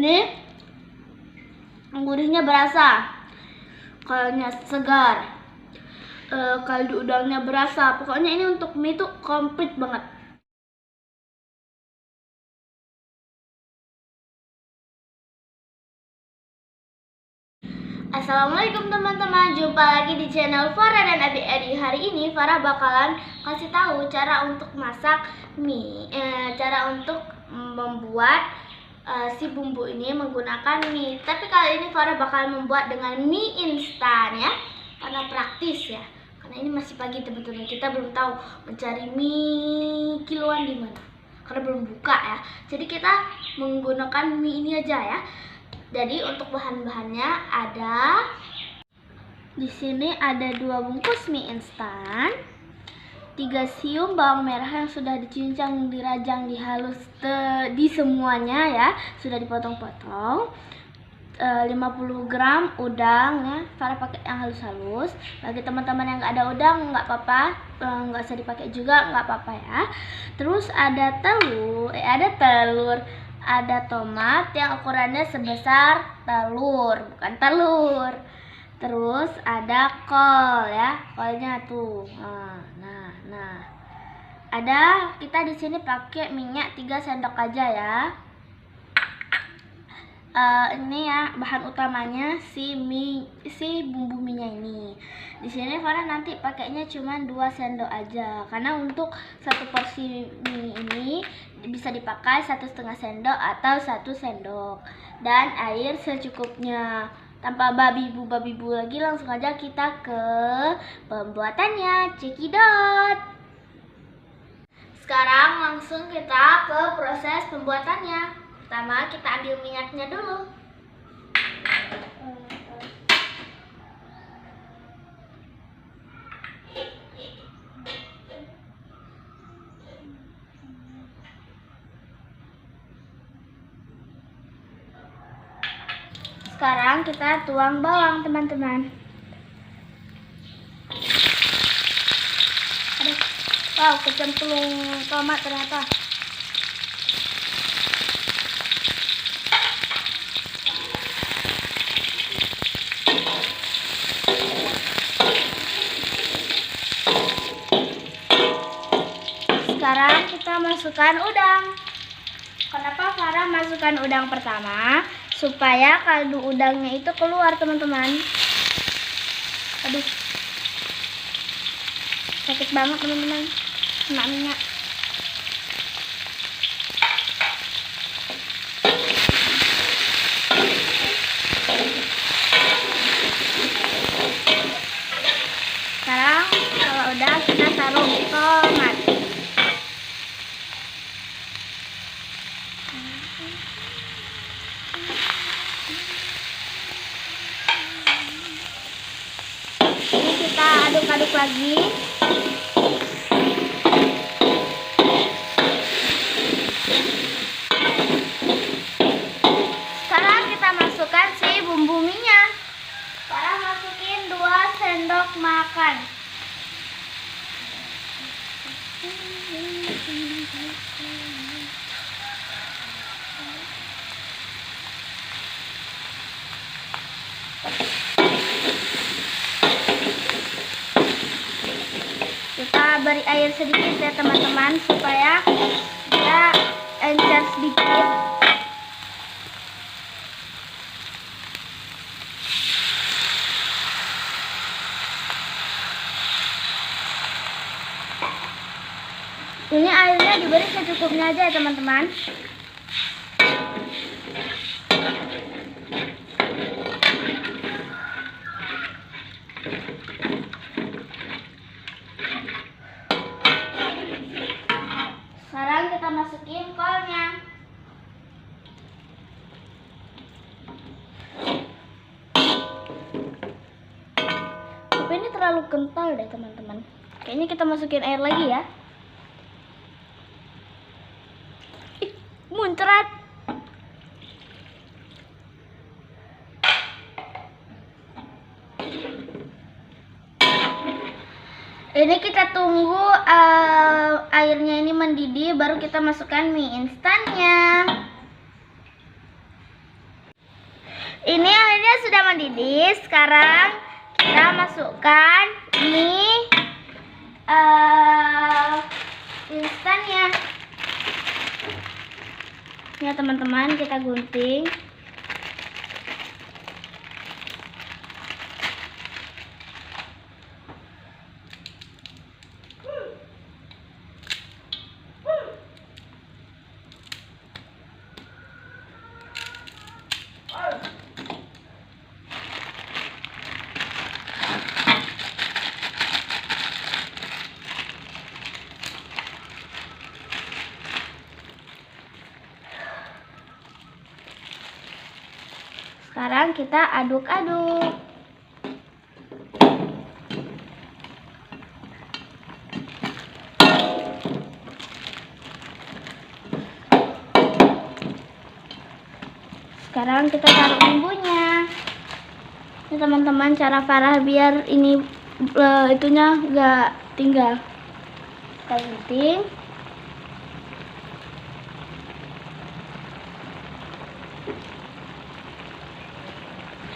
Ini gurihnya berasa, kaldunya segar, kaldu udangnya berasa. Pokoknya ini untuk mie tuh komplit banget. Assalamualaikum teman-teman, jumpa lagi di channel Farah dan adik-adik. Hari ini Farah bakalan kasih tahu cara untuk masak mie, cara untuk membuat si bumbu ini menggunakan mie. Tapi kali ini Farah bakalan membuat dengan mie instan ya, karena praktis ya. Karena ini masih pagi teman-teman, kita belum tahu mencari mie kiloan di mana, karena belum buka ya. Jadi kita menggunakan mie ini aja ya. Jadi untuk bahan-bahannya ada di sini ada 2 bungkus mie instan, 3 siung bawang merah yang sudah dicincang, dirajang, dihalus di semuanya ya, sudah dipotong-potong. 50 gram udang ya, Farah pakai yang halus-halus. Bagi teman-teman yang nggak ada udang nggak apa-apa, nggak usah dipakai juga, nggak apa-apa ya. Terus ada telur, ada tomat yang ukurannya sebesar telur, bukan telur. Terus ada kol ya, kolnya tuh. Nah. Ada, kita di sini pakai minyak 3 sendok aja ya. Ini ya bahan utamanya si bumbu minyak ini. Di sini Farah nanti pakainya cuma 2 sendok aja, karena untuk satu porsi mie ini bisa dipakai 1,5 sendok atau 1 sendok, dan air secukupnya. Tanpa babi-bu lagi, langsung aja kita ke pembuatannya. Cekidot. Sekarang langsung kita ke proses pembuatannya. Pertama kita ambil minyaknya dulu. Sekarang kita tuang bawang teman-teman. Wow, kecemplung tomat ternyata. Sekarang kita masukkan udang. Kenapa Farah masukkan udang pertama? Supaya kaldu udangnya itu keluar teman-teman. Aduh, sakit banget teman-teman, kena minyak. Sekarang kalau udah, kita taruh tomat. Ini kita aduk-aduk lagi. Sekarang kita masukkan si bumbu minyak. Farah masukin 2 sendok makan. Kita beri air sedikit ya teman-teman, supaya dia encer sedikit. Ini airnya diberi secukupnya aja ya teman-teman. Sekarang kita masukin kolnya. Tapi ini terlalu kental deh teman-teman. Kayaknya kita masukin air lagi ya. Muncrat. Ini kita tunggu airnya ini mendidih, baru kita masukkan mie instannya. Ini airnya sudah mendidih. Sekarang kita masukkan mie instannya. Ya teman-teman, kita gunting. Sekarang kita aduk-aduk. Sekarang kita taruh bumbunya. Ini teman-teman cara Farah biar ini itunya enggak tinggal. Kita gunting.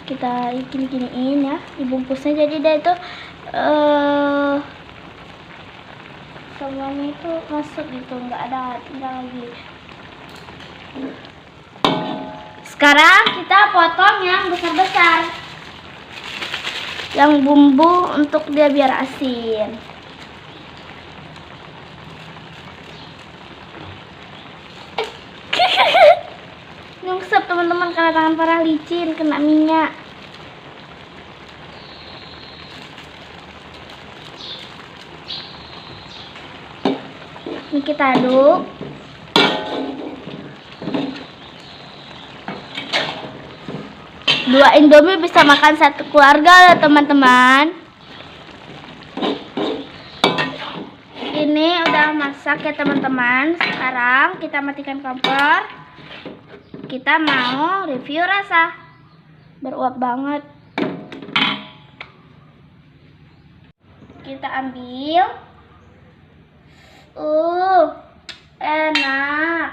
Kita gini-giniin ya, dibungkusnya jadi dia itu semuanya itu masuk gitu, nggak ada tinggal lagi. Sekarang kita potong yang besar-besar, yang bumbu untuk dia biar asin. Nyungsep teman-teman karena tangan Farah licin, kena minyak. Ini kita aduk. Dua Indomie bisa makan satu keluarga ya teman-teman. Ini udah masak ya teman-teman. Sekarang kita matikan kompor. Kita mau review rasa. Beruap banget. Kita ambil. Enak.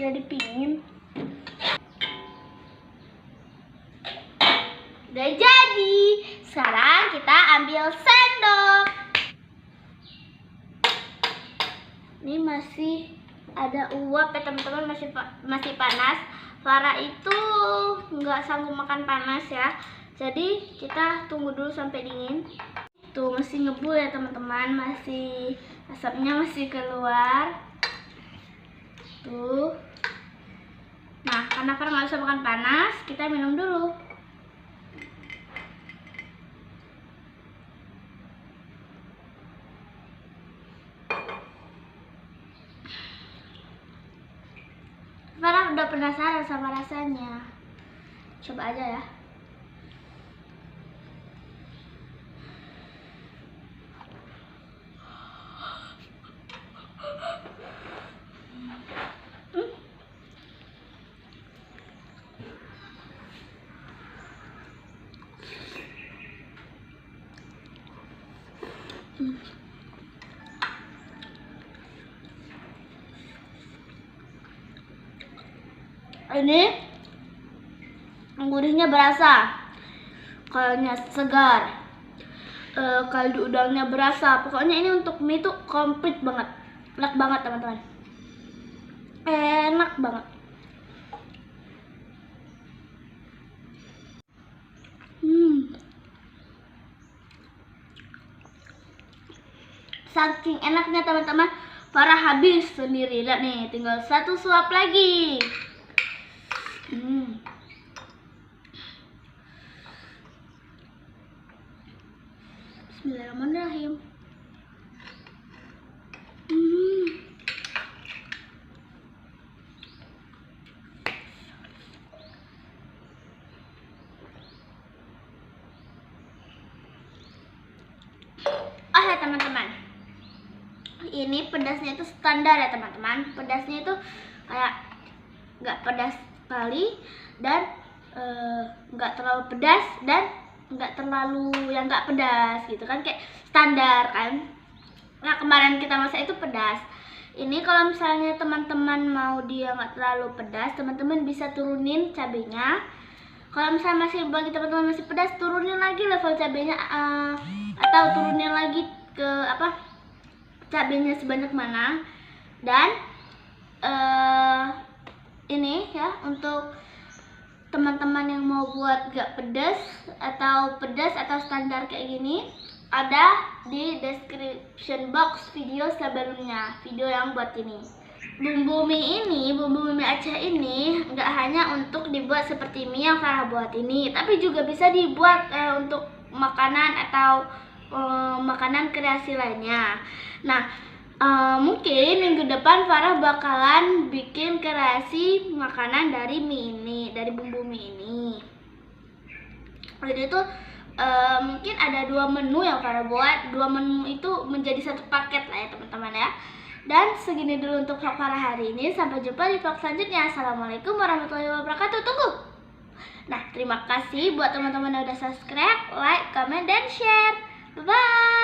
Jadi pingin. Udah jadi. Sekarang kita ambil sendok. Ini masih ada uap ya teman-teman, masih panas. Farah itu nggak sanggup makan panas ya. Jadi kita tunggu dulu sampai dingin. Tuh masih ngebul ya teman-teman, masih asapnya masih keluar. Tuh. Nah, karena Farah nggak bisa makan panas, kita minum dulu. Farah udah penasaran sama rasanya. Coba aja ya. Ini gurihnya berasa, kaldunya segar, kaldu udangnya berasa. Pokoknya ini untuk mie tuh komplit banget, enak banget teman-teman, enak banget. Saking enaknya teman-teman, Farah habis sendiri. Lihat nih, tinggal satu suap lagi. Bismillahirrahmanirrahim. Oh ya teman-teman, ini pedasnya itu standar ya teman-teman. Pedasnya itu kayak nggak pedas sekali dan nggak terlalu pedas dan nggak terlalu yang nggak pedas gitu kan, kayak standar kan. Nah kemarin kita masak itu pedas, Ini kalau misalnya teman-teman mau dia nggak terlalu pedas, teman-teman bisa turunin cabenya. Kalau misalnya bagi teman-teman masih pedas, turunin lagi level cabenya, atau turunin lagi ke cabenya sebanyak mana. Dan ini ya, untuk teman-teman yang mau buat gak pedas atau standar kayak gini, ada di description box video sebelumnya, video yang buat ini. Bumbu mie Aceh ini nggak hanya untuk dibuat seperti mie yang Farah buat ini, tapi juga bisa dibuat untuk makanan atau makanan kreasi lainnya. Nah, mungkin minggu depan Farah bakalan bikin kreasi makanan dari mie ini, dari bumbu mie ini. Jadi itu mungkin ada 2 menu yang Farah buat. 2 menu itu menjadi satu paket lah ya teman-teman ya. Dan segini dulu untuk vlog Farah hari ini. Sampai jumpa di vlog selanjutnya. Assalamualaikum warahmatullahi wabarakatuh. Tunggu. Nah, terima kasih buat teman-teman yang udah subscribe, like, comment, dan share. Bye-bye.